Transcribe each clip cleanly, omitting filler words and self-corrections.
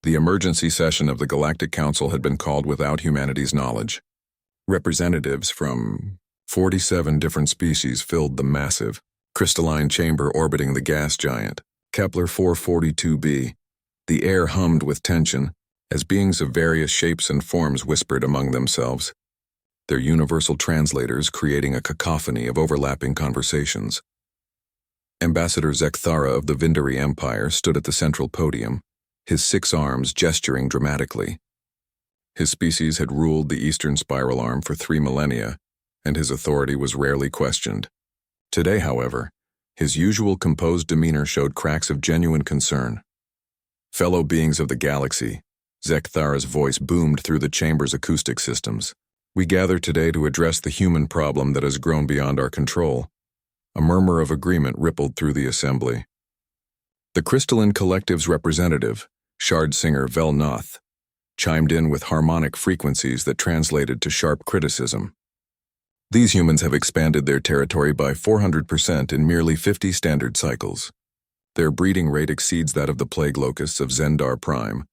The emergency session of the Galactic Council had been called without humanity's knowledge. Representatives from 47 different species filled the massive, crystalline chamber orbiting the gas giant, Kepler 442b. The air hummed with tension, as beings of various shapes and forms whispered among themselves, their universal translators creating a cacophony of overlapping conversations. Ambassador Zekthara of the Vindari Empire stood at the central podium, his 6 arms gesturing dramatically. His species had ruled the Eastern Spiral Arm for 3 millennia, and his authority was rarely questioned. Today, however, his usual composed demeanor showed cracks of genuine concern. Fellow beings of the galaxy, Zekthara's voice boomed through the chamber's acoustic systems. We gather today to address the human problem that has grown beyond our control. A murmur of agreement rippled through the assembly. The Crystalline Collective's representative, Shard Singer Velnoth, chimed in with harmonic frequencies that translated to sharp criticism. These humans have expanded their territory by 400% in merely 50 standard cycles. Their breeding rate exceeds that of the plague locusts of Zendar Prime.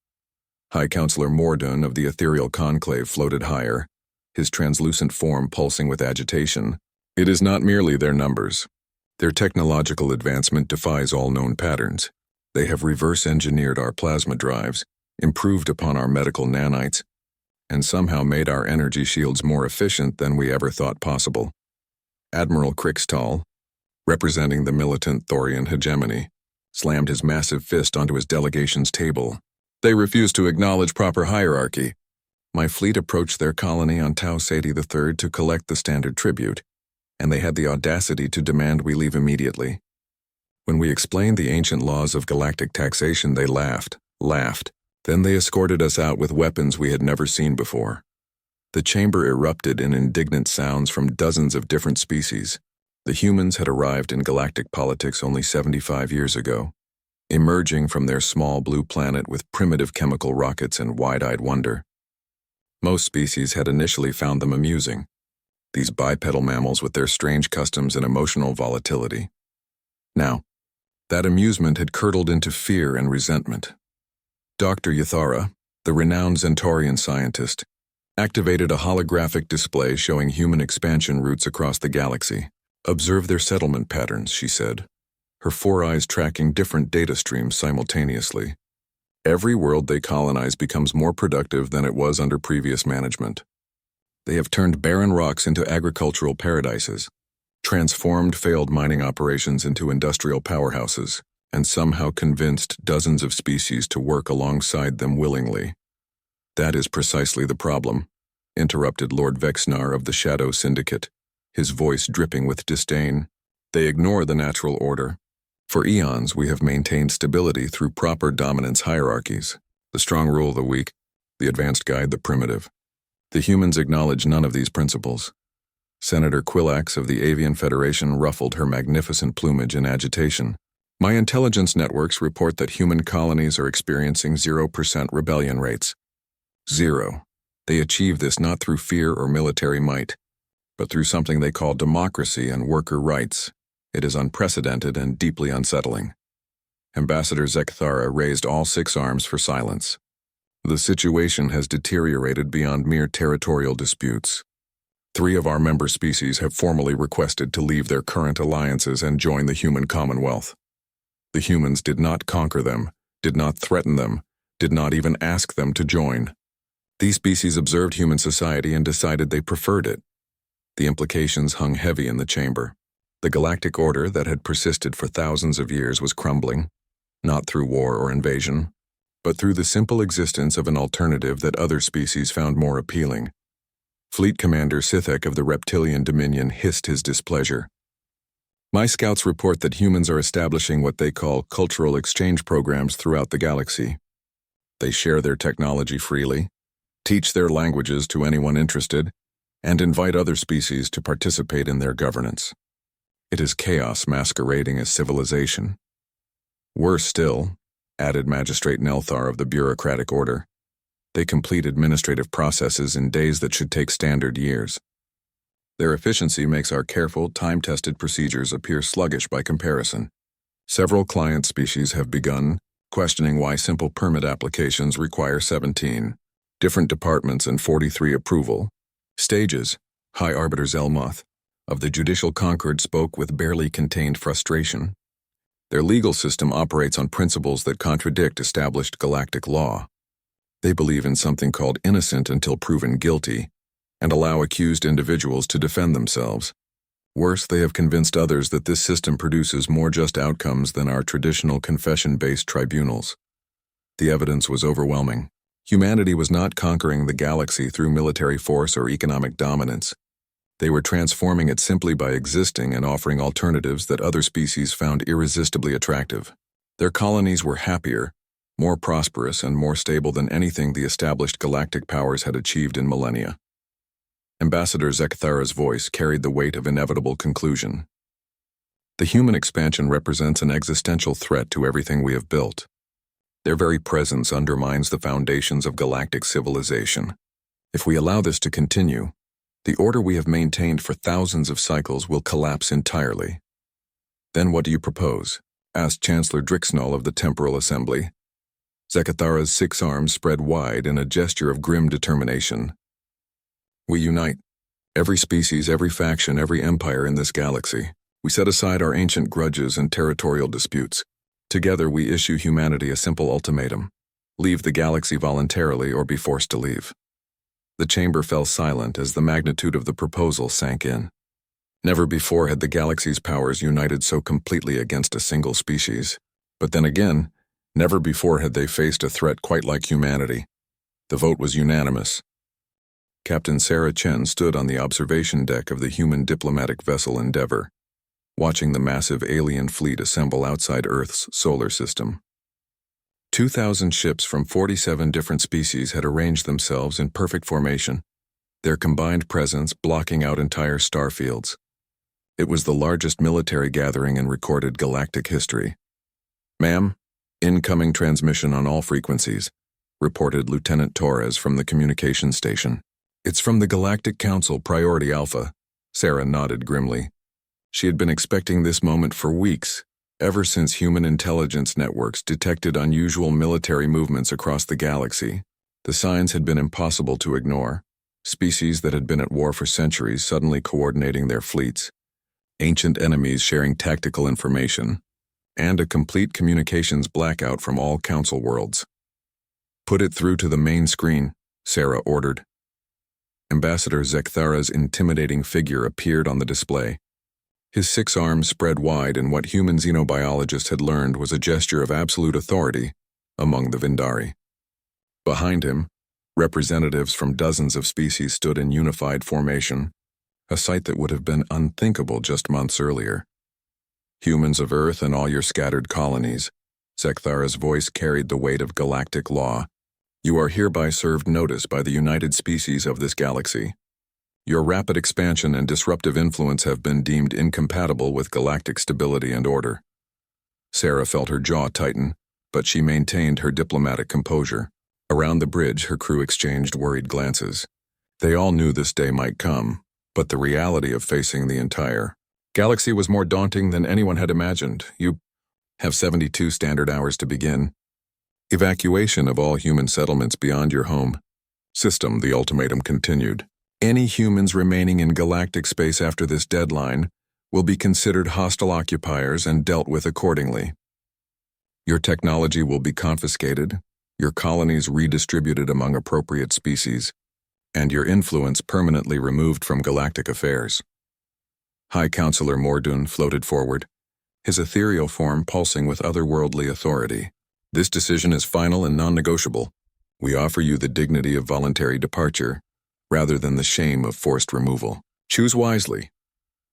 High Counselor Mordun of the Ethereal Conclave floated higher, his translucent form pulsing with agitation. It is not merely their numbers. Their technological advancement defies all known patterns. They have reverse-engineered our plasma drives, improved upon our medical nanites, and somehow made our energy shields more efficient than we ever thought possible. Admiral Krixtal, representing the militant Thorian hegemony, slammed his massive fist onto his delegation's table. They refuse to acknowledge proper hierarchy. My fleet approached their colony on Tau Ceti III to collect the standard tribute, and they had the audacity to demand we leave immediately. When we explained the ancient laws of galactic taxation, they laughed. Then they escorted us out with weapons we had never seen before. The chamber erupted in indignant sounds from dozens of different species. The humans had arrived in galactic politics only 75 years ago, emerging from their small blue planet with primitive chemical rockets and wide-eyed wonder. Most species had initially found them amusing, these bipedal mammals with their strange customs and emotional volatility. Now, that amusement had curdled into fear and resentment. Dr. Yathara, the renowned Zentaurian scientist, activated a holographic display showing human expansion routes across the galaxy. Observe their settlement patterns, she said, her 4 eyes tracking different data streams simultaneously. Every world they colonize becomes more productive than it was under previous management. They have turned barren rocks into agricultural paradises, transformed failed mining operations into industrial powerhouses, and somehow convinced dozens of species to work alongside them willingly. That is precisely the problem, interrupted Lord Vexnar of the Shadow Syndicate, his voice dripping with disdain. They ignore the natural order. For eons, we have maintained stability through proper dominance hierarchies. The strong rule the weak, the advanced guide the primitive. The humans acknowledge none of these principles. Senator Quillax of the Avian Federation ruffled her magnificent plumage in agitation. My intelligence networks report that human colonies are experiencing 0% rebellion rates. 0. They achieve this not through fear or military might, but through something they call democracy and worker rights. It is unprecedented and deeply unsettling. Ambassador Zekthara raised all 6 arms for silence. The situation has deteriorated beyond mere territorial disputes. 3 of our member species have formally requested to leave their current alliances and join the human commonwealth. The humans did not conquer them, did not threaten them, did not even ask them to join. These species observed human society and decided they preferred it. The implications hung heavy in the chamber. The galactic order that had persisted for thousands of years was crumbling, not through war or invasion, but through the simple existence of an alternative that other species found more appealing. Fleet Commander Sithek of the Reptilian Dominion hissed his displeasure. My scouts report that humans are establishing what they call cultural exchange programs throughout the galaxy. They share their technology freely, teach their languages to anyone interested, and invite other species to participate in their governance. It is chaos masquerading as civilization. Worse still, added Magistrate Nelthar of the Bureaucratic Order, they complete administrative processes in days that should take standard years. Their efficiency makes our careful, time-tested procedures appear sluggish by comparison. Several client species have begun, questioning why simple permit applications require 17 different departments and 43 approval stages. High Arbiter Zelmoth of the Judicial Concord spoke with barely contained frustration. Their legal system operates on principles that contradict established galactic law. They believe in something called innocent until proven guilty, and allow accused individuals to defend themselves. Worse, they have convinced others that this system produces more just outcomes than our traditional confession-based tribunals. The evidence was overwhelming. Humanity was not conquering the galaxy through military force or economic dominance. They were transforming it simply by existing and offering alternatives that other species found irresistibly attractive. Their colonies were happier, more prosperous, and more stable than anything the established galactic powers had achieved in millennia. Ambassador Zekthara's voice carried the weight of inevitable conclusion. The human expansion represents an existential threat to everything we have built. Their very presence undermines the foundations of galactic civilization. If we allow this to continue, the order we have maintained for thousands of cycles will collapse entirely. Then what do you propose? Asked Chancellor Drixnall of the Temporal Assembly. Zekthara's 6 arms spread wide in a gesture of grim determination. We unite. Every species, every faction, every empire in this galaxy. We set aside our ancient grudges and territorial disputes. Together we issue humanity a simple ultimatum. Leave the galaxy voluntarily or be forced to leave. The chamber fell silent as the magnitude of the proposal sank in. Never before had the galaxy's powers united so completely against a single species. But then again, never before had they faced a threat quite like humanity. The vote was unanimous. Captain Sarah Chen stood on the observation deck of the human diplomatic vessel Endeavour, watching the massive alien fleet assemble outside Earth's solar system. 2,000 ships from 47 different species had arranged themselves in perfect formation, their combined presence blocking out entire starfields. It was the largest military gathering in recorded galactic history. "Ma'am, incoming transmission on all frequencies," reported Lieutenant Torres from the communications station. "It's from the Galactic Council, Priority Alpha." Sarah nodded grimly. She had been expecting this moment for weeks, ever since human intelligence networks detected unusual military movements across the galaxy. The signs had been impossible to ignore. Species that had been at war for centuries suddenly coordinating their fleets, ancient enemies sharing tactical information, and a complete communications blackout from all Council worlds. "Put it through to the main screen," Sarah ordered. Ambassador Zekthara's intimidating figure appeared on the display. His 6 arms spread wide in what human xenobiologists had learned was a gesture of absolute authority among the Vindari. Behind him, representatives from dozens of species stood in unified formation, a sight that would have been unthinkable just months earlier. "Humans of Earth and all your scattered colonies," Zekthara's voice carried the weight of galactic law. "You are hereby served notice by the united species of this galaxy. Your rapid expansion and disruptive influence have been deemed incompatible with galactic stability and order." Sarah felt her jaw tighten, but she maintained her diplomatic composure. Around the bridge, her crew exchanged worried glances. They all knew this day might come, but the reality of facing the entire galaxy was more daunting than anyone had imagined. "You have 72 standard hours to begin. Evacuation of all human settlements beyond your home system," the ultimatum continued. "Any humans remaining in galactic space after this deadline will be considered hostile occupiers and dealt with accordingly. Your technology will be confiscated, your colonies redistributed among appropriate species, and your influence permanently removed from galactic affairs." High Counselor Mordun floated forward, his ethereal form pulsing with otherworldly authority. "This decision is final and non-negotiable. We offer you the dignity of voluntary departure, rather than the shame of forced removal. Choose wisely."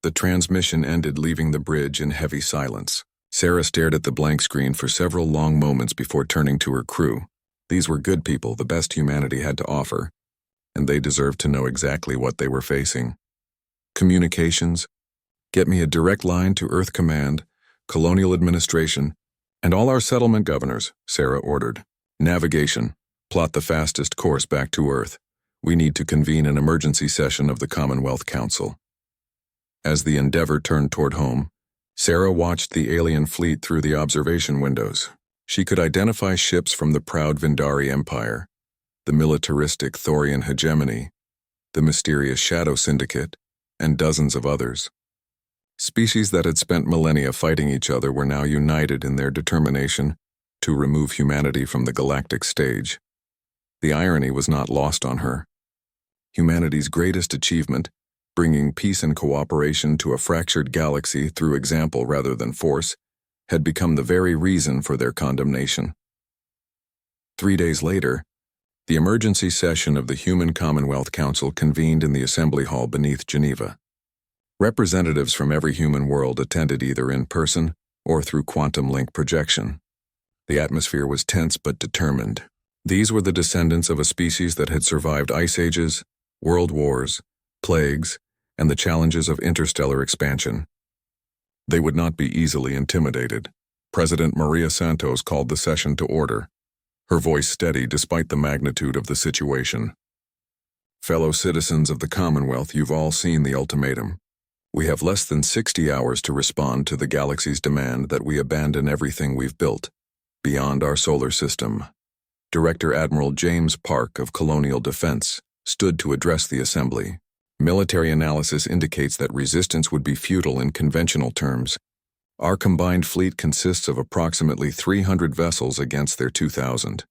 The transmission ended, leaving the bridge in heavy silence. Sarah stared at the blank screen for several long moments before turning to her crew. These were good people, the best humanity had to offer, and they deserved to know exactly what they were facing. "Communications. Get me a direct line to Earth Command, Colonial Administration, and all our settlement governors," Sarah ordered. "Navigation. Plot the fastest course back to Earth. We need to convene an emergency session of the Commonwealth Council." As the Endeavour turned toward home, Sarah watched the alien fleet through the observation windows. She could identify ships from the proud Vindari Empire, the militaristic Thorian hegemony, the mysterious Shadow Syndicate, and dozens of others. Species that had spent millennia fighting each other were now united in their determination to remove humanity from the galactic stage. The irony was not lost on her. Humanity's greatest achievement, bringing peace and cooperation to a fractured galaxy through example rather than force, had become the very reason for their condemnation. 3 days later, the emergency session of the Human Commonwealth Council convened in the Assembly Hall beneath Geneva. Representatives from every human world attended either in person or through quantum link projection. The atmosphere was tense but determined. These were the descendants of a species that had survived ice ages, world wars, plagues, and the challenges of interstellar expansion. They would not be easily intimidated. President Maria Santos called the session to order, her voice steady despite the magnitude of the situation. Fellow citizens of the Commonwealth, you've all seen the ultimatum. We have less than 60 hours to respond to the galaxy's demand that we abandon everything we've built, beyond our solar system. Director Admiral James Park of Colonial Defense stood to address the assembly. Military analysis indicates that resistance would be futile in conventional terms. Our combined fleet consists of approximately 300 vessels against their 2,000.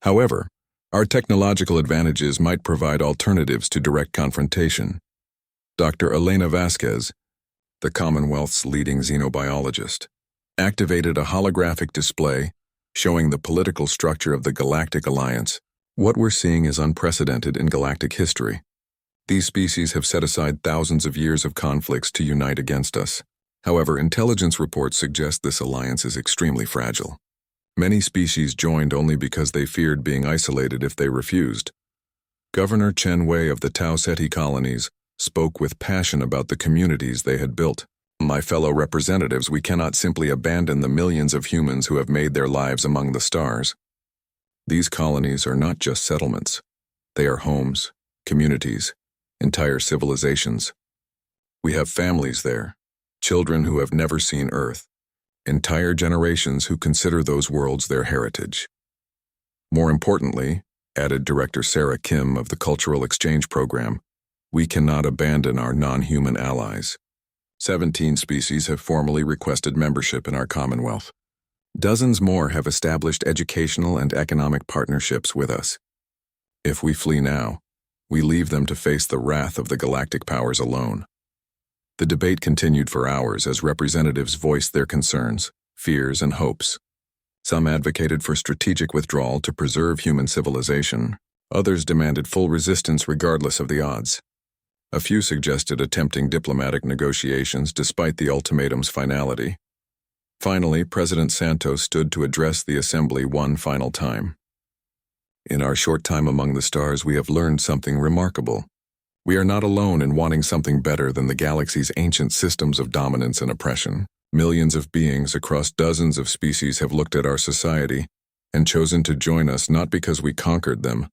However, our technological advantages might provide alternatives to direct confrontation. Dr. Elena Vasquez, the Commonwealth's leading xenobiologist, activated a holographic display showing the political structure of the Galactic Alliance. What we're seeing is unprecedented in galactic history. These species have set aside thousands of years of conflicts to unite against us. However, intelligence reports suggest this alliance is extremely fragile. Many species joined only because they feared being isolated if they refused. Governor Chen Wei of the Tau Ceti colonies spoke with passion about the communities they had built. My fellow representatives, we cannot simply abandon the millions of humans who have made their lives among the stars. These colonies are not just settlements. They are homes, communities, entire civilizations. We have families there, children who have never seen Earth, entire generations who consider those worlds their heritage. More importantly, added Director Sarah Kim of the Cultural Exchange Program, we cannot abandon our non-human allies. 17 species have formally requested membership in our Commonwealth. Dozens more have established educational and economic partnerships with us. If we flee now, we leave them to face the wrath of the galactic powers alone. The debate continued for hours as representatives voiced their concerns, fears, and hopes. Some advocated for strategic withdrawal to preserve human civilization. Others demanded full resistance regardless of the odds. A few suggested attempting diplomatic negotiations despite the ultimatum's finality. Finally, President Santos stood to address the assembly one final time. In our short time among the stars, we have learned something remarkable. We are not alone in wanting something better than the galaxy's ancient systems of dominance and oppression. Millions of beings across dozens of species have looked at our society and chosen to join us not because we conquered them,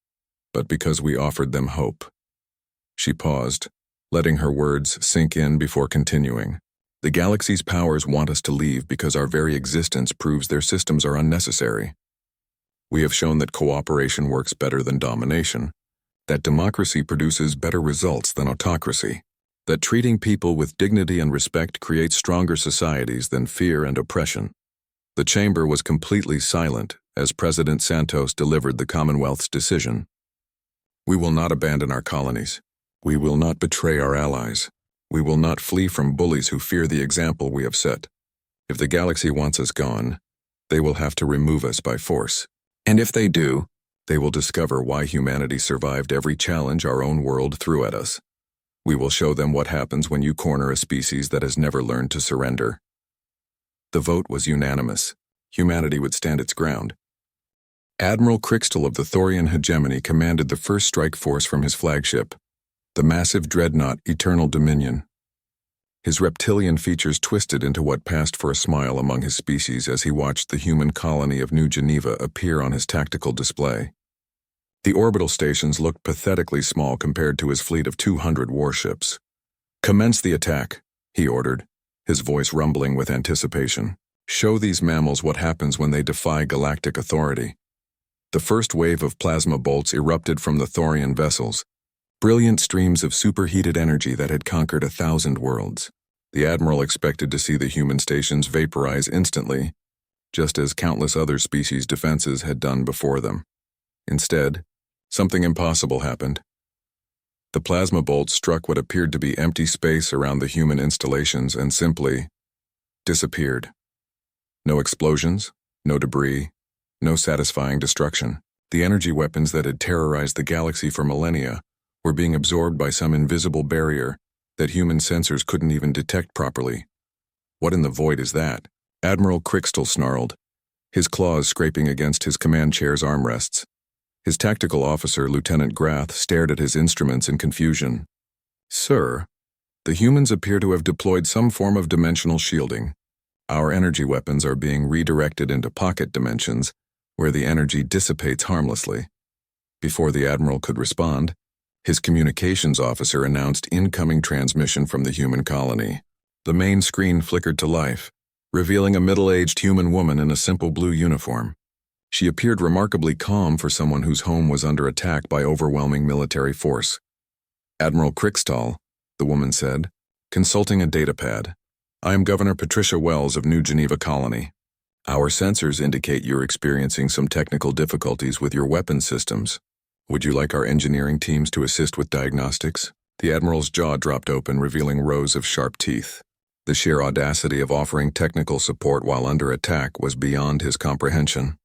but because we offered them hope. She paused, letting her words sink in before continuing. The galaxy's powers want us to leave because our very existence proves their systems are unnecessary. We have shown that cooperation works better than domination, that democracy produces better results than autocracy, that treating people with dignity and respect creates stronger societies than fear and oppression. The chamber was completely silent as President Santos delivered the Commonwealth's decision. We will not abandon our colonies. We will not betray our allies. We will not flee from bullies who fear the example we have set. If the galaxy wants us gone, they will have to remove us by force. And if they do, they will discover why humanity survived every challenge our own world threw at us. We will show them what happens when you corner a species that has never learned to surrender. The vote was unanimous. Humanity would stand its ground. Admiral Crixtal of the Thorian hegemony commanded the first strike force from his flagship, the massive dreadnought Eternal Dominion. His reptilian features twisted into what passed for a smile among his species as he watched the human colony of New Geneva appear on his tactical display. The orbital stations looked pathetically small compared to his fleet of 200 warships. "Commence the attack," he ordered, his voice rumbling with anticipation. Show these mammals what happens when they defy galactic authority. The first wave of plasma bolts erupted from the Thorian vessels, brilliant streams of superheated energy that had conquered 1,000 worlds. The Admiral expected to see the human stations vaporize instantly, just as countless other species' defenses had done before them. Instead, something impossible happened. The plasma bolts struck what appeared to be empty space around the human installations and simply disappeared. No explosions, no debris, no satisfying destruction. The energy weapons that had terrorized the galaxy for millennia were being absorbed by some invisible barrier that human sensors couldn't even detect properly. What in the void is that? Admiral Crixtel snarled, his claws scraping against his command chair's armrests. His tactical officer, Lieutenant Grath, stared at his instruments in confusion. Sir, the humans appear to have deployed some form of dimensional shielding. Our energy weapons are being redirected into pocket dimensions, where the energy dissipates harmlessly. Before the Admiral could respond, his communications officer announced incoming transmission from the human colony. The main screen flickered to life, revealing a middle-aged human woman in a simple blue uniform. She appeared remarkably calm for someone whose home was under attack by overwhelming military force. Admiral Crixtel, the woman said, consulting a datapad. I am Governor Patricia Wells of New Geneva Colony. Our sensors indicate you're experiencing some technical difficulties with your weapon systems. Would you like our engineering teams to assist with diagnostics? The Admiral's jaw dropped open, revealing rows of sharp teeth. The sheer audacity of offering technical support while under attack was beyond his comprehension.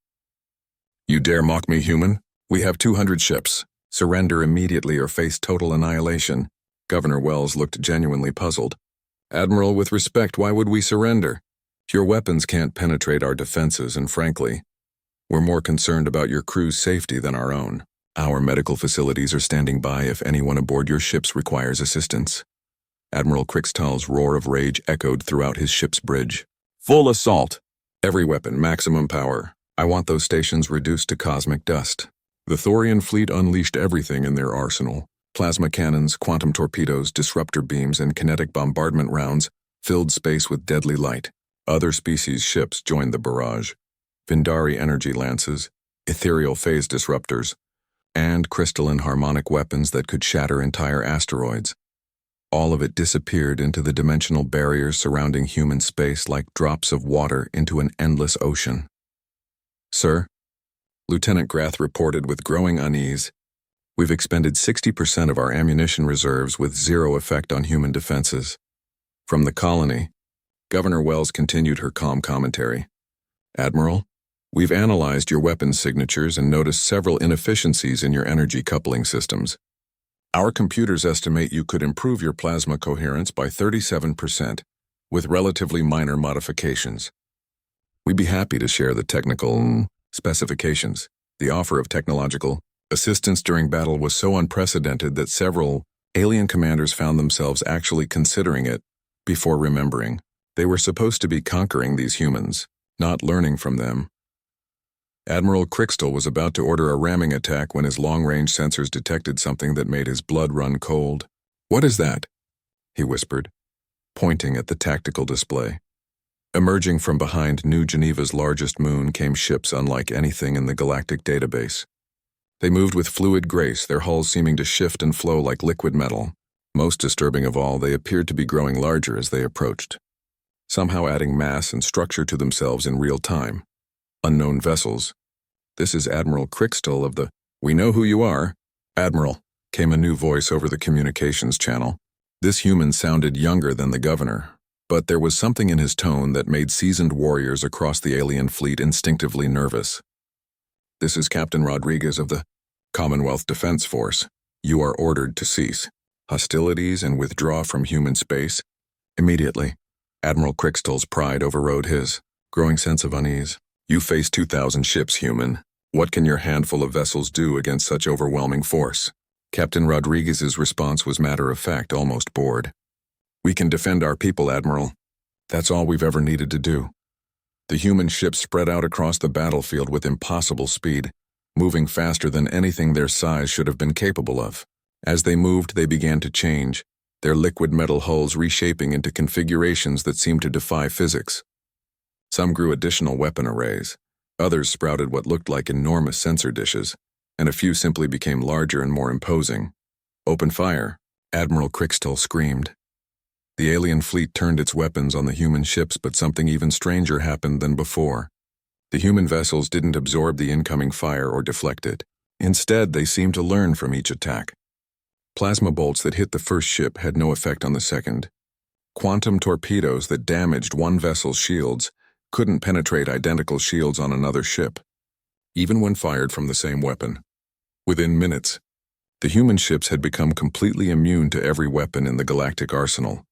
You dare mock me, human? We have 200 ships. Surrender immediately or face total annihilation. Governor Wells looked genuinely puzzled. Admiral, with respect, why would we surrender? Your weapons can't penetrate our defenses, and frankly, we're more concerned about your crew's safety than our own. Our medical facilities are standing by if anyone aboard your ships requires assistance. Admiral Crixtel's roar of rage echoed throughout his ship's bridge. Full assault! Every weapon, maximum power. I want those stations reduced to cosmic dust. The Thorian fleet unleashed everything in their arsenal. Plasma cannons, quantum torpedoes, disruptor beams, and kinetic bombardment rounds filled space with deadly light. Other species' ships joined the barrage. Vindari energy lances, ethereal phase disruptors, and crystalline harmonic weapons that could shatter entire asteroids. All of it disappeared into the dimensional barriers surrounding human space like drops of water into an endless ocean. Sir, Lieutenant Grath reported with growing unease, we've expended 60% of our ammunition reserves with zero effect on human defenses. From the colony, Governor Wells continued her calm commentary. Admiral, we've analyzed your weapons signatures and noticed several inefficiencies in your energy coupling systems. Our computers estimate you could improve your plasma coherence by 37%, with relatively minor modifications. We'd be happy to share the technical specifications. The offer of technological assistance during battle was so unprecedented that several alien commanders found themselves actually considering it before remembering. They were supposed to be conquering these humans, not learning from them. Admiral Crixtel was about to order a ramming attack when his long-range sensors detected something that made his blood run cold. What is that? He whispered, pointing at the tactical display. Emerging from behind New Geneva's largest moon came ships unlike anything in the galactic database. They moved with fluid grace, their hulls seeming to shift and flow like liquid metal. Most disturbing of all, they appeared to be growing larger as they approached, somehow adding mass and structure to themselves in real time. Unknown vessels. This is Admiral Crixtel of the... We know who you are. Admiral, came a new voice over the communications channel. This human sounded younger than the governor, but there was something in his tone that made seasoned warriors across the alien fleet instinctively nervous. This is Captain Rodriguez of the Commonwealth Defense Force. You are ordered to cease hostilities and withdraw from human space immediately. Admiral Crixtel's pride overrode his growing sense of unease. You face 2,000 ships, human. What can your handful of vessels do against such overwhelming force? Captain Rodriguez's response was matter-of-fact, almost bored. We can defend our people, Admiral. That's all we've ever needed to do. The human ships spread out across the battlefield with impossible speed, moving faster than anything their size should have been capable of. As they moved, they began to change, their liquid metal hulls reshaping into configurations that seemed to defy physics. Some grew additional weapon arrays. Others sprouted what looked like enormous sensor dishes, and a few simply became larger and more imposing. "Open fire," Admiral Crichton screamed. The alien fleet turned its weapons on the human ships, but something even stranger happened than before. The human vessels didn't absorb the incoming fire or deflect it. Instead, they seemed to learn from each attack. Plasma bolts that hit the first ship had no effect on the second. Quantum torpedoes that damaged one vessel's shields couldn't penetrate identical shields on another ship, even when fired from the same weapon. Within minutes, the human ships had become completely immune to every weapon in the galactic arsenal.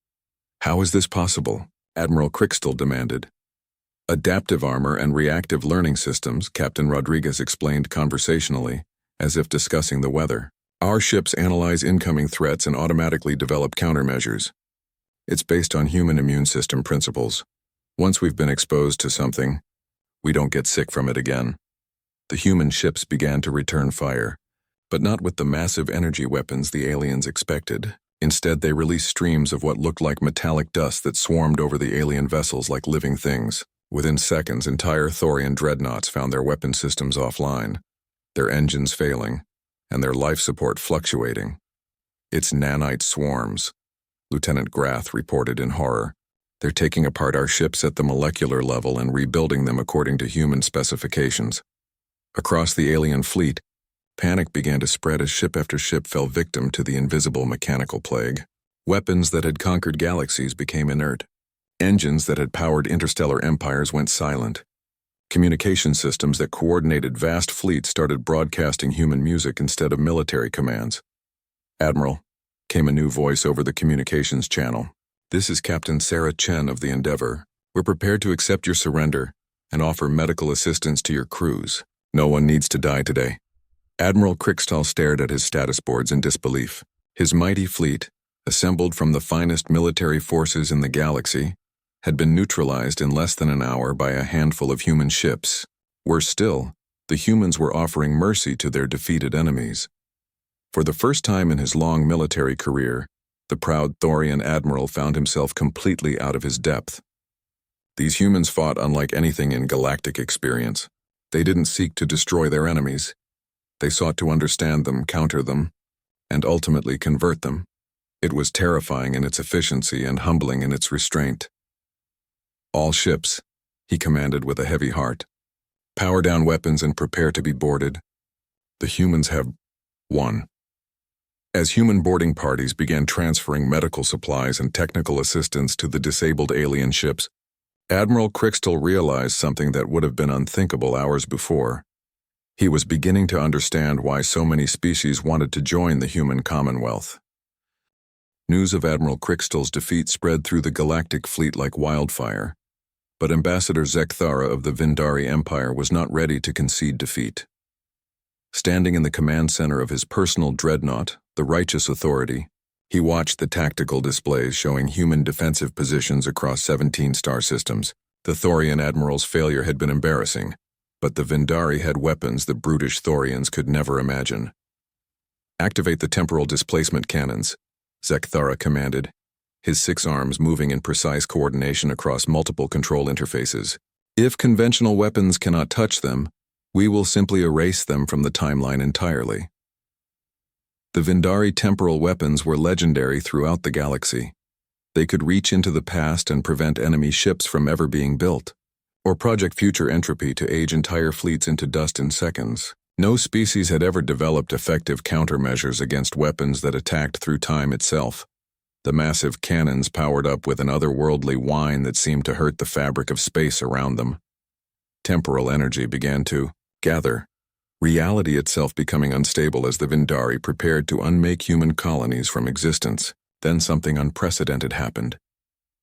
"How is this possible?" Admiral Crichton demanded. "Adaptive armor and reactive learning systems," Captain Rodriguez explained conversationally, as if discussing the weather. "Our ships analyze incoming threats and automatically develop countermeasures. It's based on human immune system principles. Once we've been exposed to something, we don't get sick from it again." The human ships began to return fire, but not with the massive energy weapons the aliens expected. Instead, they released streams of what looked like metallic dust that swarmed over the alien vessels like living things. Within seconds, entire Thorian dreadnoughts found their weapon systems offline, their engines failing, and their life support fluctuating. "It's nanite swarms," Lieutenant Grath reported in horror. "They're taking apart our ships at the molecular level and rebuilding them according to human specifications." Across the alien fleet, panic began to spread as ship after ship fell victim to the invisible mechanical plague. Weapons that had conquered galaxies became inert. Engines that had powered interstellar empires went silent. Communication systems that coordinated vast fleets started broadcasting human music instead of military commands. "Admiral," came a new voice over the communications channel. "This is Captain Sarah Chen of the Endeavor. We're prepared to accept your surrender and offer medical assistance to your crews. No one needs to die today." Admiral Crichton stared at his status boards in disbelief. His mighty fleet, assembled from the finest military forces in the galaxy, had been neutralized in less than an hour by a handful of human ships. Worse still, the humans were offering mercy to their defeated enemies. For the first time in his long military career, the proud Thorian admiral found himself completely out of his depth. These humans fought unlike anything in galactic experience. They didn't seek to destroy their enemies. They sought to understand them, counter them, and ultimately convert them. It was terrifying in its efficiency and humbling in its restraint. "All ships," he commanded with a heavy heart. "Power down weapons and prepare to be boarded. The humans have won." As human boarding parties began transferring medical supplies and technical assistance to the disabled alien ships, Admiral Crichton realized something that would have been unthinkable hours before. He was beginning to understand why so many species wanted to join the human commonwealth. News of Admiral Crichton's defeat spread through the galactic fleet like wildfire, but Ambassador Zekthara of the Vindari Empire was not ready to concede defeat. Standing in the command center of his personal dreadnought, the Righteous Authority, he watched the tactical displays showing human defensive positions across 17 star systems. The Thorian admiral's failure had been embarrassing, but the Vindari had weapons the brutish Thorians could never imagine. "Activate the temporal displacement cannons," Zekthara commanded, his 6 arms moving in precise coordination across multiple control interfaces. "If conventional weapons cannot touch them, we will simply erase them from the timeline entirely." The Vindari temporal weapons were legendary throughout the galaxy. They could reach into the past and prevent enemy ships from ever being built, or project future entropy to age entire fleets into dust in seconds. No species had ever developed effective countermeasures against weapons that attacked through time itself. The massive cannons powered up with an otherworldly whine that seemed to hurt the fabric of space around them. Temporal energy began to gather, reality itself becoming unstable as the Vindari prepared to unmake human colonies from existence. Then something unprecedented happened.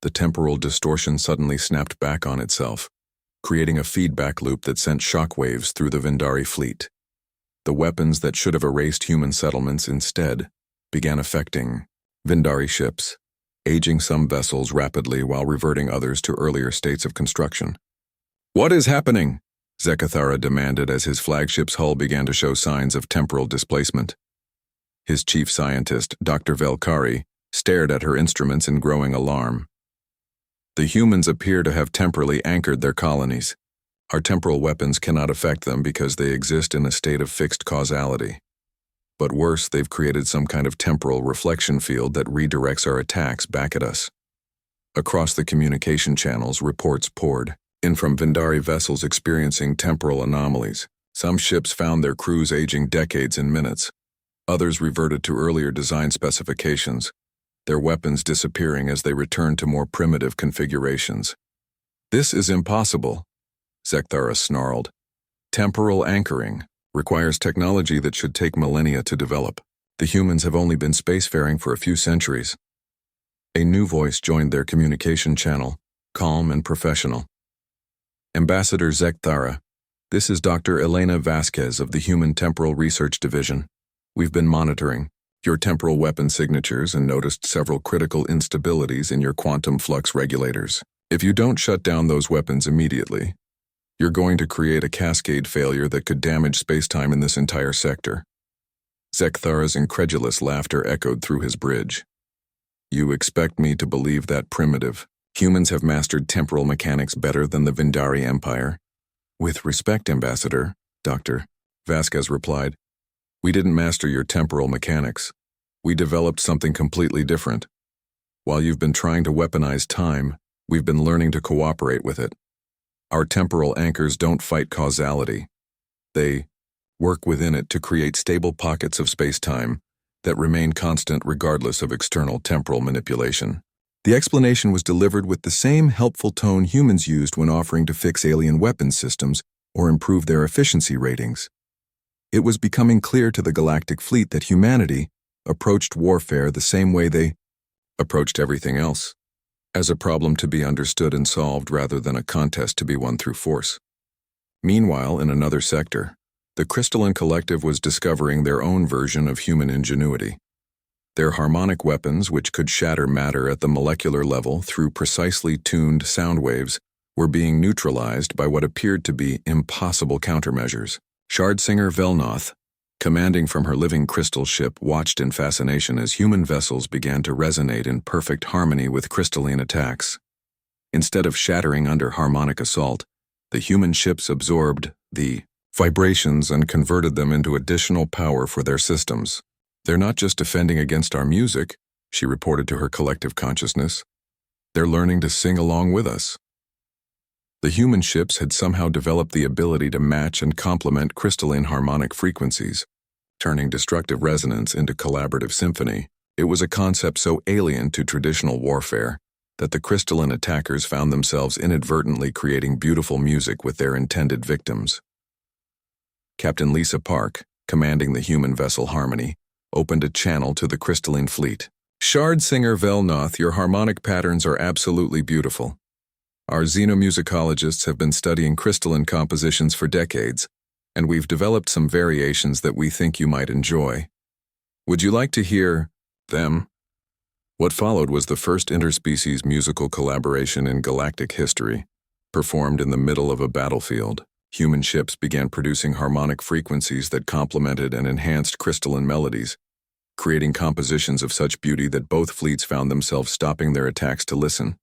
The temporal distortion suddenly snapped back on itself, creating a feedback loop that sent shockwaves through the Vindari fleet. The weapons that should have erased human settlements instead began affecting Vindari ships, aging some vessels rapidly while reverting others to earlier states of construction. "What is happening?" Zekthara demanded as his flagship's hull began to show signs of temporal displacement. His chief scientist, Dr. Velkari, stared at her instruments in growing alarm. The humans appear to have temporally anchored their colonies. Our temporal weapons cannot affect them because they exist in a state of fixed causality. But worse, they've created some kind of temporal reflection field that redirects our attacks back at us. Across the communication channels, reports poured in from Vindari vessels experiencing temporal anomalies. Some ships found their crews aging decades in minutes. Others reverted to earlier design specifications, their weapons disappearing as they returned to more primitive configurations. "This is impossible," Zekthara snarled. "Temporal anchoring requires technology that should take millennia to develop. The humans have only been spacefaring for a few centuries." A new voice joined their communication channel, calm and professional. "Ambassador Zekthara, this is Dr. Elena Vasquez of the Human Temporal Research Division. We've been monitoring your temporal weapon signatures and noticed several critical instabilities in your quantum flux regulators. If you don't shut down those weapons immediately, you're going to create a cascade failure that could damage spacetime in this entire sector." Zekthara's incredulous laughter echoed through his bridge. "You expect me to believe that primitive humans have mastered temporal mechanics better than the Vindari Empire?" "With respect, Ambassador," Dr. Vasquez replied, "we didn't master your temporal mechanics. We developed something completely different. While you've been trying to weaponize time, we've been learning to cooperate with it. Our temporal anchors don't fight causality. They work within it to create stable pockets of space-time that remain constant regardless of external temporal manipulation." The explanation was delivered with the same helpful tone humans used when offering to fix alien weapons systems or improve their efficiency ratings. It was becoming clear to the galactic fleet that humanity approached warfare the same way they approached everything else, as a problem to be understood and solved rather than a contest to be won through force. Meanwhile, in another sector, the Crystalline Collective was discovering their own version of human ingenuity. Their harmonic weapons, which could shatter matter at the molecular level through precisely tuned sound waves, were being neutralized by what appeared to be impossible countermeasures. Shardsinger Velnoth, commanding from her living crystal ship, watched in fascination as human vessels began to resonate in perfect harmony with crystalline attacks. Instead of shattering under harmonic assault, the human ships absorbed the vibrations and converted them into additional power for their systems. "They're not just defending against our music," she reported to her collective consciousness. "They're learning to sing along with us." The human ships had somehow developed the ability to match and complement crystalline harmonic frequencies, turning destructive resonance into collaborative symphony. It was a concept so alien to traditional warfare that the crystalline attackers found themselves inadvertently creating beautiful music with their intended victims. Captain Lisa Park, commanding the human vessel Harmony, opened a channel to the crystalline fleet. "Shardsinger Velnoth, your harmonic patterns are absolutely beautiful. Our xenomusicologists have been studying crystalline compositions for decades, and we've developed some variations that we think you might enjoy. Would you like to hear them?" What followed was the first interspecies musical collaboration in galactic history, performed in the middle of a battlefield. Human ships began producing harmonic frequencies that complemented and enhanced crystalline melodies, creating compositions of such beauty that both fleets found themselves stopping their attacks to listen.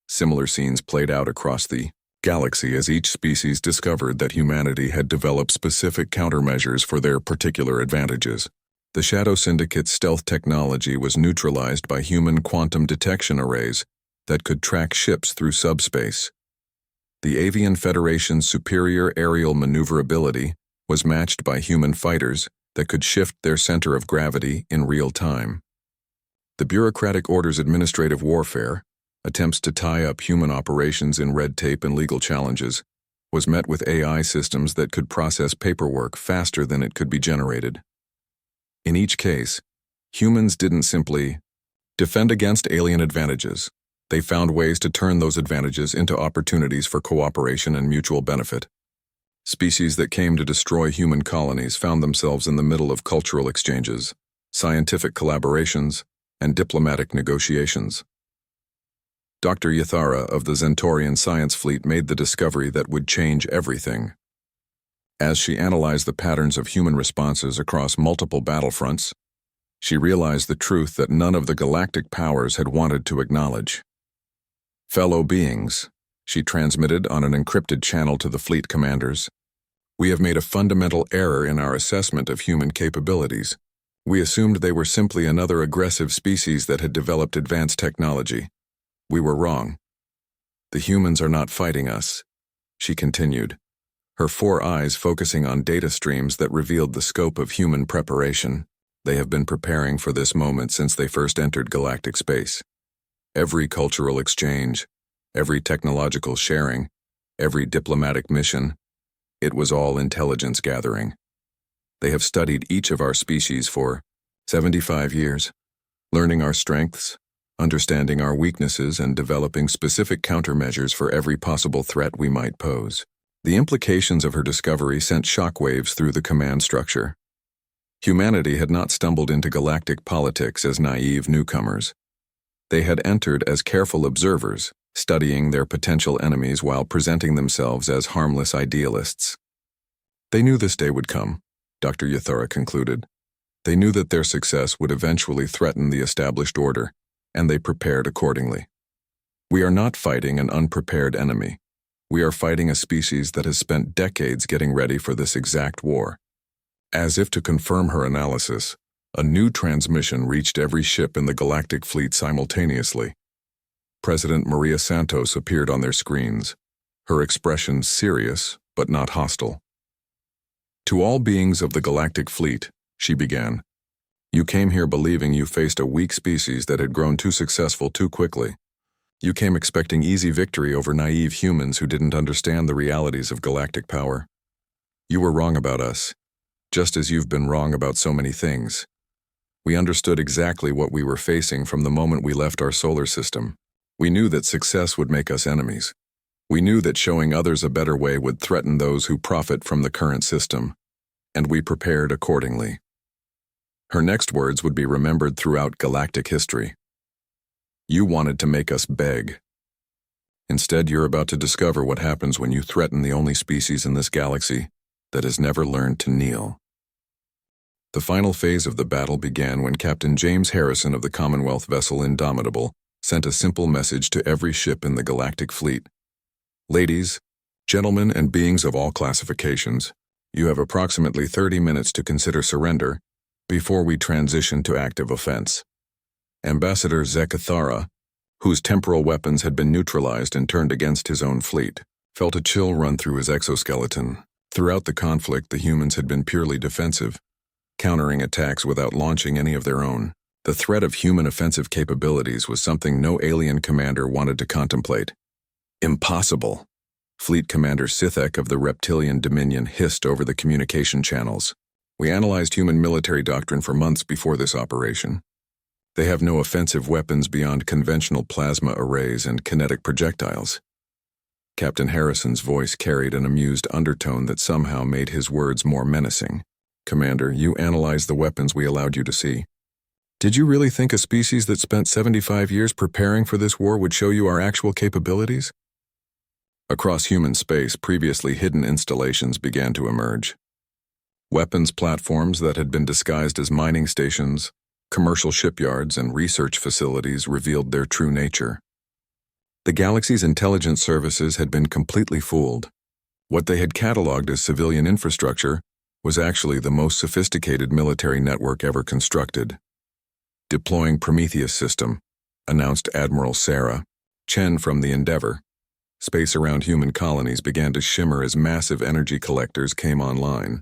Similar scenes played out across the galaxy as each species discovered that humanity had developed specific countermeasures for their particular advantages. The Shadow Syndicate's stealth technology was neutralized by human quantum detection arrays that could track ships through subspace. The Avian Federation's superior aerial maneuverability was matched by human fighters that could shift their center of gravity in real time. The Bureaucratic Order's administrative warfare, attempts to tie up human operations in red tape and legal challenges, was met with AI systems that could process paperwork faster than it could be generated. In each case, humans didn't simply defend against alien advantages. They found ways to turn those advantages into opportunities for cooperation and mutual benefit. Species that came to destroy human colonies found themselves in the middle of cultural exchanges, scientific collaborations, and diplomatic negotiations. Dr. Yathara of the Zentorian Science Fleet made the discovery that would change everything. As she analyzed the patterns of human responses across multiple battlefronts, she realized the truth that none of the galactic powers had wanted to acknowledge. Fellow beings, she transmitted on an encrypted channel to the fleet commanders. We have made a fundamental error in our assessment of human capabilities. We assumed they were simply another aggressive species that had developed advanced technology. We were wrong. The humans are not fighting us, she continued, her 4 eyes focusing on data streams that revealed the scope of human preparation. They have been preparing for this moment since they first entered galactic space. Every cultural exchange, every technological sharing, every diplomatic mission, it was all intelligence gathering. They have studied each of our species for 75 years, learning our strengths, understanding our weaknesses, and developing specific countermeasures for every possible threat we might pose. The implications of her discovery sent shockwaves through the command structure. Humanity had not stumbled into galactic politics as naive newcomers. They had entered as careful observers, studying their potential enemies while presenting themselves as harmless idealists. They knew this day would come, Dr. Yathara concluded. They knew that their success would eventually threaten the established order, and they prepared accordingly. We are not fighting an unprepared enemy. We are fighting a species that has spent decades getting ready for this exact war. As if to confirm her analysis, a new transmission reached every ship in the galactic fleet simultaneously. President Maria Santos appeared on their screens, her expression serious but not hostile. To all beings of the galactic fleet, she began, you came here believing you faced a weak species that had grown too successful too quickly. You came expecting easy victory over naive humans who didn't understand the realities of galactic power. You were wrong about us, just as you've been wrong about so many things. We understood exactly what we were facing from the moment we left our solar system. We knew that success would make us enemies. We knew that showing others a better way would threaten those who profit from the current system, and we prepared accordingly. Her next words would be remembered throughout galactic history. You wanted to make us beg. Instead, you're about to discover what happens when you threaten the only species in this galaxy that has never learned to kneel. The final phase of the battle began when Captain James Harrison of the Commonwealth vessel Indomitable sent a simple message to every ship in the galactic fleet. Ladies, gentlemen, and beings of all classifications, you have approximately 30 minutes to consider surrender before we transition to active offense. Ambassador Zekathara, whose temporal weapons had been neutralized and turned against his own fleet, felt a chill run through his exoskeleton. Throughout the conflict, the humans had been purely defensive, countering attacks without launching any of their own. The threat of human offensive capabilities was something no alien commander wanted to contemplate. Impossible, Fleet Commander Sithek of the Reptilian Dominion hissed over the communication channels. We analyzed human military doctrine for months before this operation. They have no offensive weapons beyond conventional plasma arrays and kinetic projectiles. Captain Harrison's voice carried an amused undertone that somehow made his words more menacing. Commander, you analyzed the weapons we allowed you to see. Did you really think a species that spent 75 years preparing for this war would show you our actual capabilities? Across human space, previously hidden installations began to emerge. Weapons platforms that had been disguised as mining stations, commercial shipyards, and research facilities revealed their true nature. The galaxy's intelligence services had been completely fooled. What they had cataloged as civilian infrastructure was actually the most sophisticated military network ever constructed. Deploying Prometheus system, announced Admiral Sarah Chen from the Endeavor. Space around human colonies began to shimmer as massive energy collectors came online.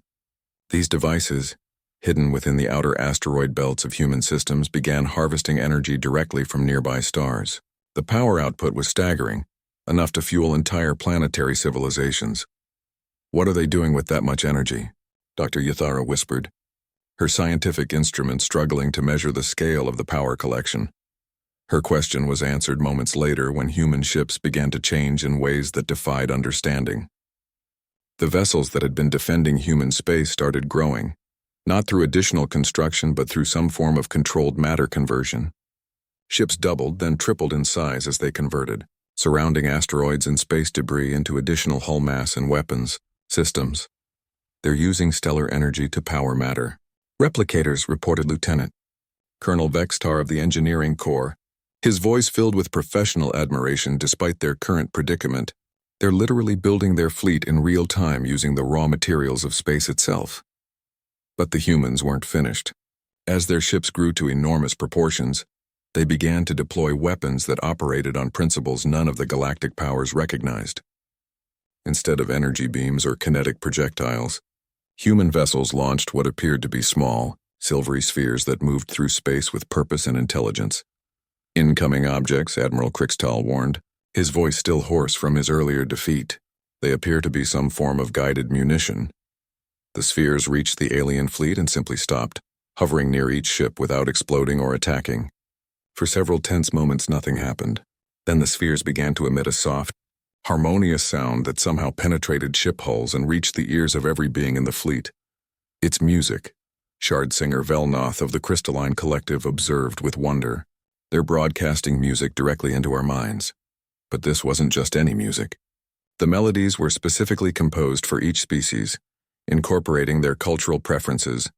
These devices, hidden within the outer asteroid belts of human systems, began harvesting energy directly from nearby stars. The power output was staggering, enough to fuel entire planetary civilizations. What are they doing with that much energy? Dr. Yathara whispered, her scientific instruments struggling to measure the scale of the power collection. Her question was answered moments later when human ships began to change in ways that defied understanding. The vessels that had been defending human space started growing, not through additional construction but through some form of controlled matter conversion. Ships doubled, then tripled in size as they converted, surrounding asteroids and space debris into additional hull mass and weapons systems. They're using stellar energy to power matter. Replicators, reported Lieutenant Colonel Vextar of the Engineering Corps, His voice filled with professional admiration despite their current predicament. They're literally building their fleet in real time using the raw materials of space itself. But the humans weren't finished. As their ships grew to enormous proportions, they began to deploy weapons that operated on principles none of the galactic powers recognized. Instead of energy beams or kinetic projectiles, human vessels launched what appeared to be small, silvery spheres that moved through space with purpose and intelligence. Incoming objects, Admiral Krixtal warned, his voice still hoarse from his earlier defeat. They appear to be some form of guided munition. The spheres reached the alien fleet and simply stopped, hovering near each ship without exploding or attacking. For several tense moments, nothing happened. Then the spheres began to emit a soft, harmonious sound that somehow penetrated ship hulls and reached the ears of every being in the fleet. It's music, Shard singer Velnoth of the Crystalline Collective observed with wonder. They're broadcasting music directly into our minds. But this wasn't just any music. The melodies were specifically composed for each species, incorporating their cultural preferences,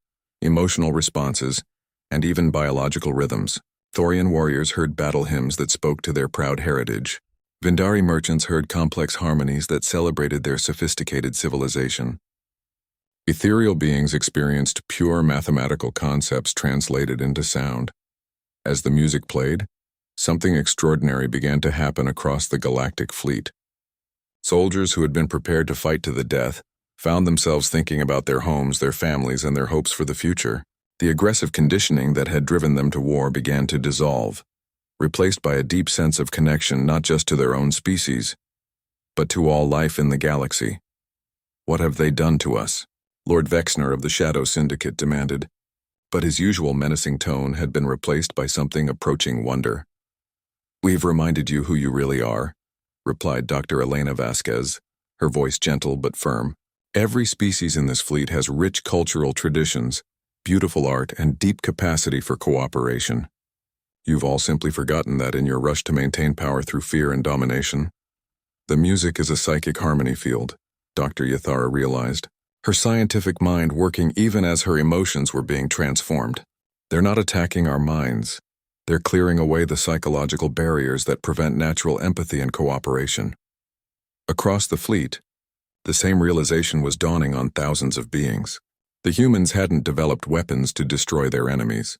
emotional responses, and even biological rhythms. Thorian warriors heard battle hymns that spoke to their proud heritage. Vindari merchants heard complex harmonies that celebrated their sophisticated civilization. Ethereal beings experienced pure mathematical concepts translated into sound. As the music played, something extraordinary began to happen across the galactic fleet. Soldiers who had been prepared to fight to the death found themselves thinking about their homes, their families, and their hopes for the future. The aggressive conditioning that had driven them to war began to dissolve, replaced by a deep sense of connection not just to their own species, but to all life in the galaxy. What have they done to us? Lord Vexner of the Shadow Syndicate demanded, but his usual menacing tone had been replaced by something approaching wonder. "We've reminded you who you really are," replied Dr. Elena Vasquez, her voice gentle but firm. "Every species in this fleet has rich cultural traditions, beautiful art, and deep capacity for cooperation. You've all simply forgotten that in your rush to maintain power through fear and domination. The music is a psychic harmony field," Dr. Yathara realized, her scientific mind working even as her emotions were being transformed. "They're not attacking our minds. They're clearing away the psychological barriers that prevent natural empathy and cooperation." Across the fleet, the same realization was dawning on thousands of beings. The humans hadn't developed weapons to destroy their enemies.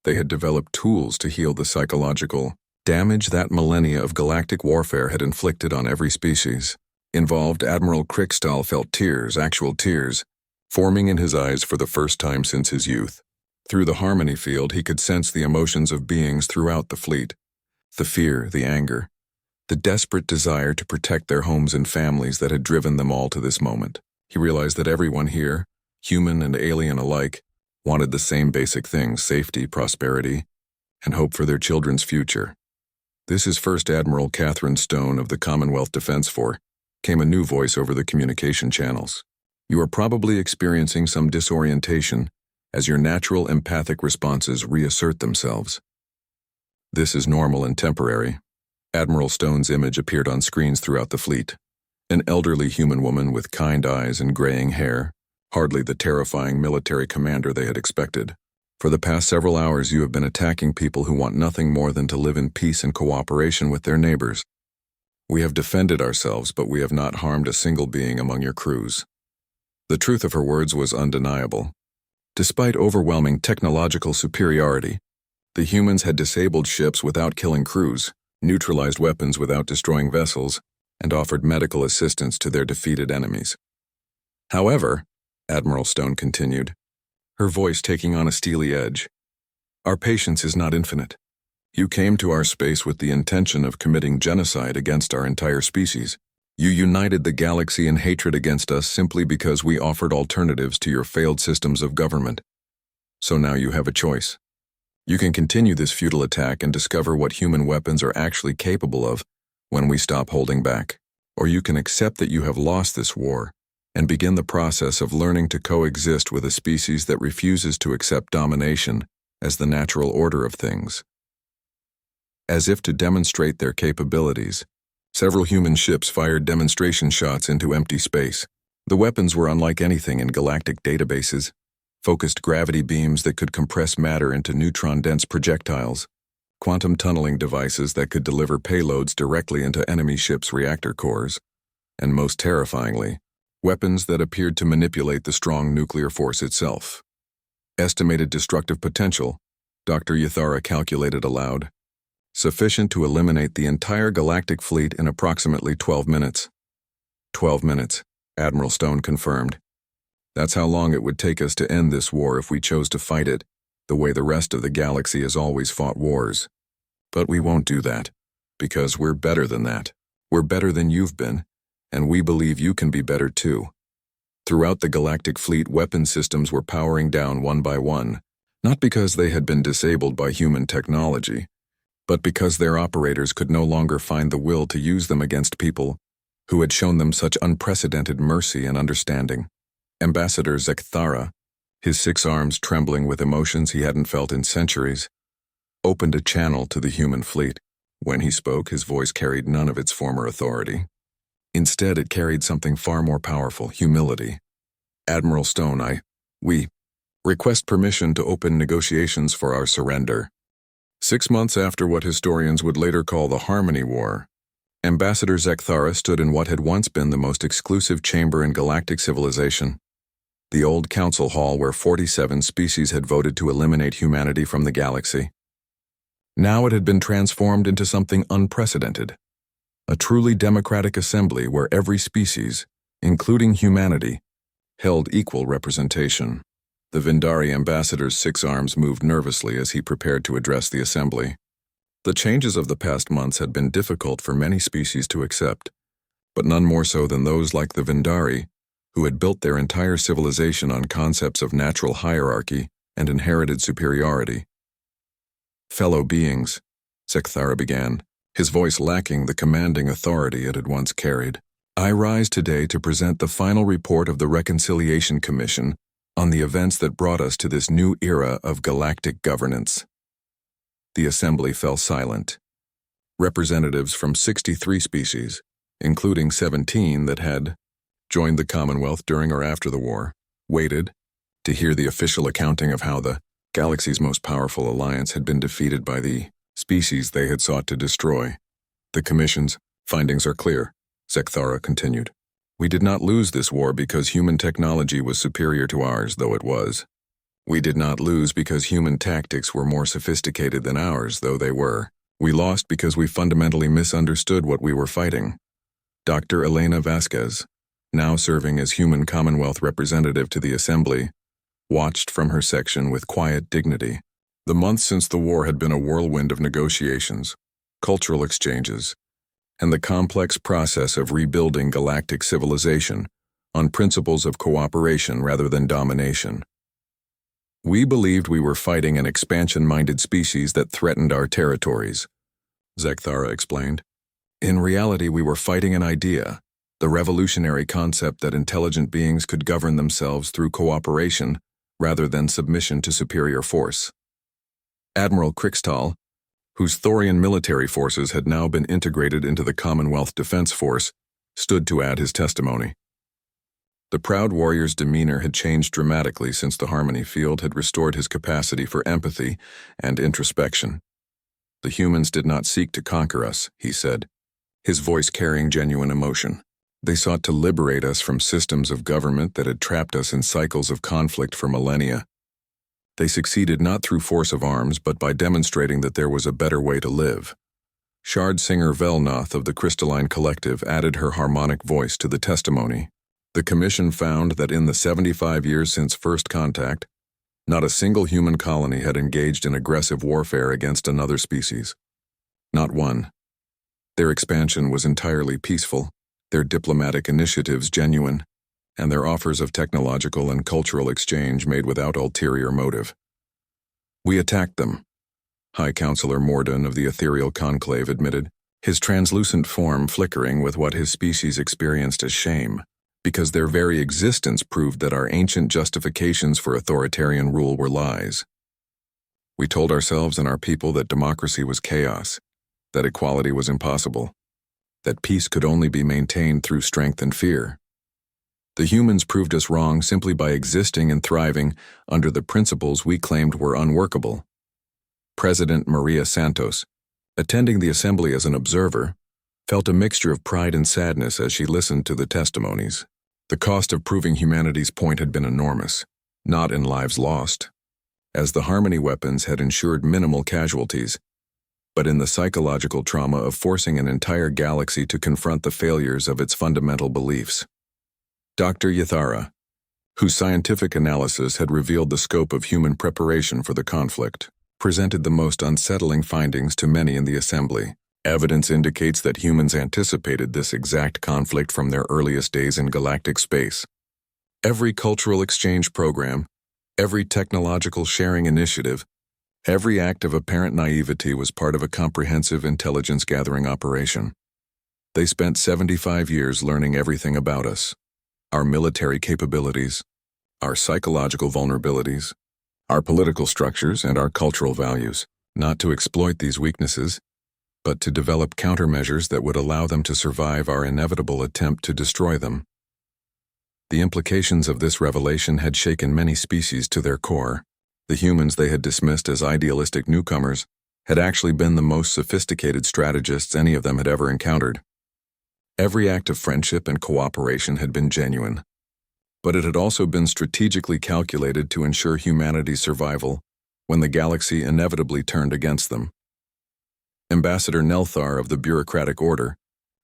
They had developed tools to heal the psychological damage that millennia of galactic warfare had inflicted on every species. Involved, Admiral Krixtal felt tears, actual tears, forming in his eyes for the first time since his youth. Through the harmony field, he could sense the emotions of beings throughout the fleet. The fear, the anger, the desperate desire to protect their homes and families that had driven them all to this moment. He realized that everyone here, human and alien alike, wanted the same basic things: safety, prosperity, and hope for their children's future. "This is First Admiral Catherine Stone of the Commonwealth Defense Force," came a new voice over the communication channels. "You are probably experiencing some disorientation as your natural empathic responses reassert themselves. This is normal and temporary." Admiral Stone's image appeared on screens throughout the fleet. An elderly human woman with kind eyes and graying hair, hardly the terrifying military commander they had expected. "For the past several hours you have been attacking people who want nothing more than to live in peace and cooperation with their neighbors. We have defended ourselves, but we have not harmed a single being among your crews." The truth of her words was undeniable. Despite overwhelming technological superiority, the humans had disabled ships without killing crews, neutralized weapons without destroying vessels, and offered medical assistance to their defeated enemies. "However," Admiral Stone continued, her voice taking on a steely edge, "our patience is not infinite. You came to our space with the intention of committing genocide against our entire species. You united the galaxy in hatred against us simply because we offered alternatives to your failed systems of government. So now you have a choice. You can continue this futile attack and discover what human weapons are actually capable of when we stop holding back. Or you can accept that you have lost this war and begin the process of learning to coexist with a species that refuses to accept domination as the natural order of things." As if to demonstrate their capabilities, several human ships fired demonstration shots into empty space. The weapons were unlike anything in galactic databases: focused gravity beams that could compress matter into neutron-dense projectiles, quantum tunneling devices that could deliver payloads directly into enemy ships' reactor cores, and most terrifyingly, weapons that appeared to manipulate the strong nuclear force itself. Estimated destructive potential, Dr. Yathara calculated aloud, sufficient to eliminate the entire galactic fleet in approximately 12 minutes. 12 minutes, Admiral Stone confirmed. That's how long it would take us to end this war if we chose to fight it, the way the rest of the galaxy has always fought wars. But we won't do that, because we're better than that. We're better than you've been, and we believe you can be better too. Throughout the galactic fleet, weapon systems were powering down one by one, not because they had been disabled by human technology, but because their operators could no longer find the will to use them against people who had shown them such unprecedented mercy and understanding. Ambassador Zekthara, his 6 arms trembling with emotions he hadn't felt in centuries, opened a channel to the human fleet. When he spoke, his voice carried none of its former authority. Instead, it carried something far more powerful: humility. Admiral Stone, we request permission to open negotiations for our surrender. 6 months after what historians would later call the Harmony War, Ambassador Zekthara stood in what had once been the most exclusive chamber in galactic civilization, the old council hall where 47 species had voted to eliminate humanity from the galaxy. Now it had been transformed into something unprecedented, a truly democratic assembly where every species, including humanity, held equal representation. The Vindari ambassador's 6 arms moved nervously as he prepared to address the assembly. The changes of the past months had been difficult for many species to accept, but none more so than those like the Vindari, who had built their entire civilization on concepts of natural hierarchy and inherited superiority. Fellow beings, Zekthara began, his voice lacking the commanding authority it had once carried. I rise today to present the final report of the Reconciliation Commission on the events that brought us to this new era of galactic governance. The assembly fell silent. Representatives from 63 species, including 17 that had joined the Commonwealth during or after the war, waited to hear the official accounting of how the galaxy's most powerful alliance had been defeated by the species they had sought to destroy. The Commission's findings are clear, Zekthara continued. We did not lose this war because human technology was superior to ours, though it was. We did not lose because human tactics were more sophisticated than ours, though they were. We lost because we fundamentally misunderstood what we were fighting. Dr. Elena Vasquez, now serving as Human Commonwealth representative to the Assembly, watched from her section with quiet dignity. The months since the war had been a whirlwind of negotiations, cultural exchanges, and the complex process of rebuilding galactic civilization on principles of cooperation rather than domination. We believed we were fighting an expansion-minded species that threatened our territories, Zekthara explained. In reality, we were fighting an idea, the revolutionary concept that intelligent beings could govern themselves through cooperation rather than submission to superior force. Admiral Krixtal, whose Thorian military forces had now been integrated into the Commonwealth Defense Force, stood to add his testimony. The proud warrior's demeanor had changed dramatically since the Harmony field had restored his capacity for empathy and introspection. The humans did not seek to conquer us, he said, his voice carrying genuine emotion. They sought to liberate us from systems of government that had trapped us in cycles of conflict for millennia. They succeeded not through force of arms, but by demonstrating that there was a better way to live. Shard Singer Velnoth of the Crystalline Collective added her harmonic voice to the testimony. The Commission found that in the 75 years since first contact, not a single human colony had engaged in aggressive warfare against another species. Not one. Their expansion was entirely peaceful, their diplomatic initiatives genuine, and their offers of technological and cultural exchange made without ulterior motive. We attacked them, High Counselor Morden of the Ethereal Conclave admitted, his translucent form flickering with what his species experienced as shame, because their very existence proved that our ancient justifications for authoritarian rule were lies. We told ourselves and our people that democracy was chaos, that equality was impossible, that peace could only be maintained through strength and fear. The humans proved us wrong simply by existing and thriving under the principles we claimed were unworkable. President Maria Santos, attending the assembly as an observer, felt a mixture of pride and sadness as she listened to the testimonies. The cost of proving humanity's point had been enormous, not in lives lost, as the Harmony weapons had ensured minimal casualties, but in the psychological trauma of forcing an entire galaxy to confront the failures of its fundamental beliefs. Dr. Yathara, whose scientific analysis had revealed the scope of human preparation for the conflict, presented the most unsettling findings to many in the assembly. Evidence indicates that humans anticipated this exact conflict from their earliest days in galactic space. Every cultural exchange program, every technological sharing initiative, every act of apparent naivety was part of a comprehensive intelligence-gathering operation. They spent 75 years learning everything about us: our military capabilities, our psychological vulnerabilities, our political structures, and our cultural values, not to exploit these weaknesses, but to develop countermeasures that would allow them to survive our inevitable attempt to destroy them. The implications of this revelation had shaken many species to their core. The humans they had dismissed as idealistic newcomers had actually been the most sophisticated strategists any of them had ever encountered. Every act of friendship and cooperation had been genuine, but it had also been strategically calculated to ensure humanity's survival when the galaxy inevitably turned against them. Ambassador Nelthar of the Bureaucratic Order,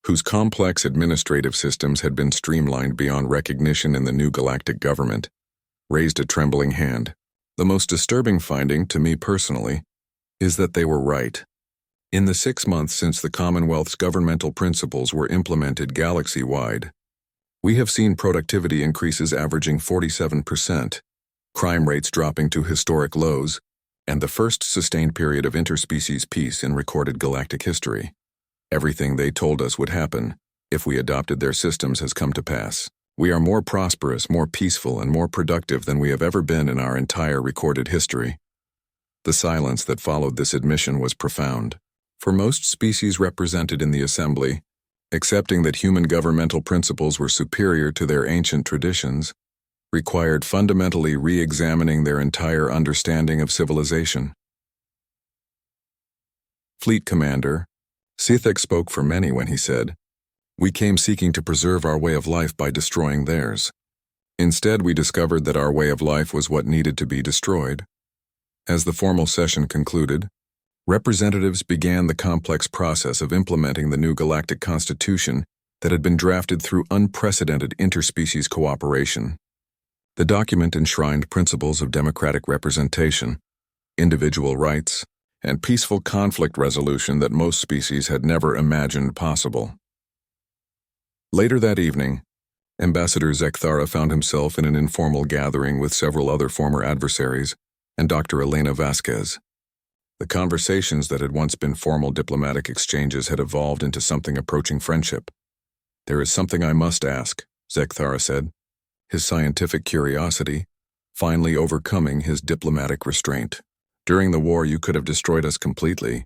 whose complex administrative systems had been streamlined beyond recognition in the new galactic government, raised a trembling hand. The most disturbing finding, to me personally, is that they were right. In the 6 months since the Commonwealth's governmental principles were implemented galaxy-wide, we have seen productivity increases averaging 47%, crime rates dropping to historic lows, and the first sustained period of interspecies peace in recorded galactic history. Everything they told us would happen if we adopted their systems has come to pass. We are more prosperous, more peaceful, and more productive than we have ever been in our entire recorded history. The silence that followed this admission was profound. For most species represented in the assembly, accepting that human governmental principles were superior to their ancient traditions required fundamentally re-examining their entire understanding of civilization. Fleet Commander Sithek spoke for many when he said, "We came seeking to preserve our way of life by destroying theirs. Instead, we discovered that our way of life was what needed to be destroyed." As the formal session concluded, representatives began the complex process of implementing the new galactic constitution that had been drafted through unprecedented interspecies cooperation. The document enshrined principles of democratic representation, individual rights, and peaceful conflict resolution that most species had never imagined possible. Later that evening, Ambassador Zekthara found himself in an informal gathering with several other former adversaries and Dr. Elena Vasquez. The conversations that had once been formal diplomatic exchanges had evolved into something approaching friendship. "There is something I must ask," Zekthara said, his scientific curiosity finally overcoming his diplomatic restraint. "During the war, you could have destroyed us completely.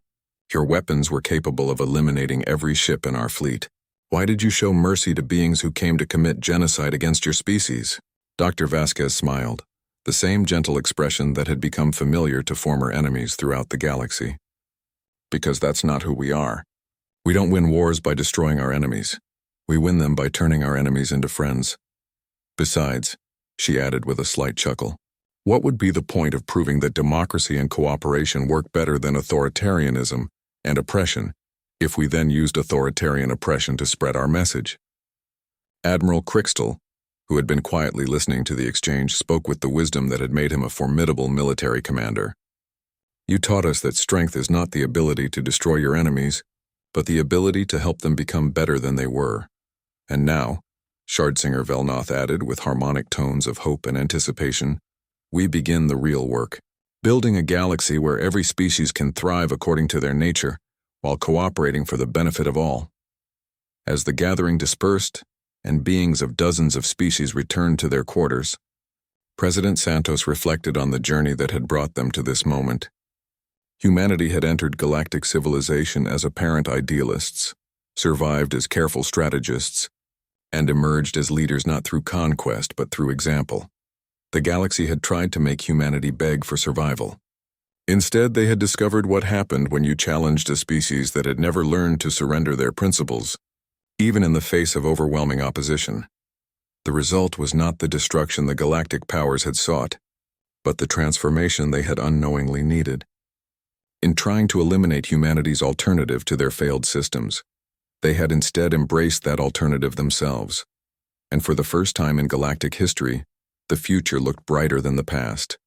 Your weapons were capable of eliminating every ship in our fleet. Why did you show mercy to beings who came to commit genocide against your species?" Dr. Vasquez smiled, the same gentle expression that had become familiar to former enemies throughout the galaxy. "Because that's not who we are. We don't win wars by destroying our enemies. We win them by turning our enemies into friends. Besides," she added with a slight chuckle, "what would be the point of proving that democracy and cooperation work better than authoritarianism and oppression if we then used authoritarian oppression to spread our message?" Admiral Crixtel, who had been quietly listening to the exchange, spoke with the wisdom that had made him a formidable military commander. "You taught us that strength is not the ability to destroy your enemies, but the ability to help them become better than they were. And now," Shardsinger Velnoth added with harmonic tones of hope and anticipation, "we begin the real work, building a galaxy where every species can thrive according to their nature, while cooperating for the benefit of all." As the gathering dispersed, and beings of dozens of species returned to their quarters, President Santos reflected on the journey that had brought them to this moment. Humanity had entered galactic civilization as apparent idealists, survived as careful strategists, and emerged as leaders not through conquest but through example. The galaxy had tried to make humanity beg for survival, Instead, they had discovered what happened when you challenged a species that had never learned to surrender their principles, even in the face of overwhelming opposition. The result was not the destruction the galactic powers had sought, but the transformation they had unknowingly needed. In trying to eliminate humanity's alternative to their failed systems, they had instead embraced that alternative themselves. And for the first time in galactic history, the future looked brighter than the past.